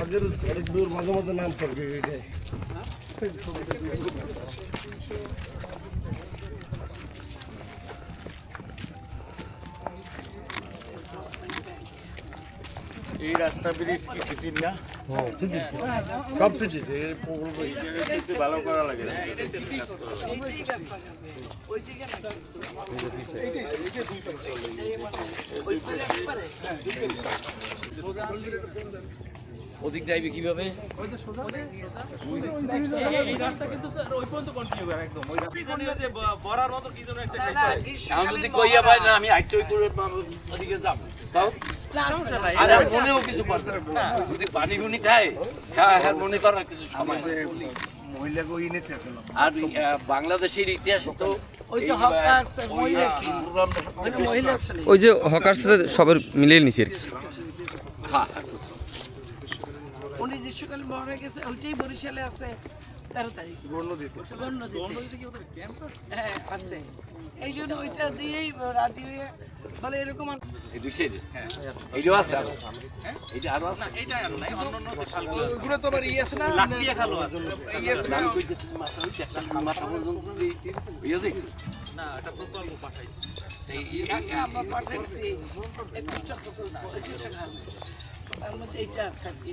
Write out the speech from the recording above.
আগের মাঝে মাঝে নাম করবে এই রাস্তা ব্রিজ কি সিটির না? সব সিটি ভালো করা লাগে। ওদিক যাইবে কিভাবে? যদি কইয়া পাই না আমি আইটই করে ওদিকে যাব আর মনেও কিছু করতে যদি পানি বুনি খায় হ্যাঁ মনে করার কিছু সময় আর বাংলাদেশের ইতিহাসে তো ওই যে হকার্সরা সবার মিলিয়ে নিছে আর কি। উনি গ্রীষ্মকালে মরে গেছে, ওইটাই বরিশালে আছে 13 তারিখ হ্যাঁ আছে। এই জন্য ওইটা দিয়েই রাজি হয়ে বলে এরকম আমরা পাঠাইছি 21 চক্র তার মধ্যে এইটা আছে আর কি।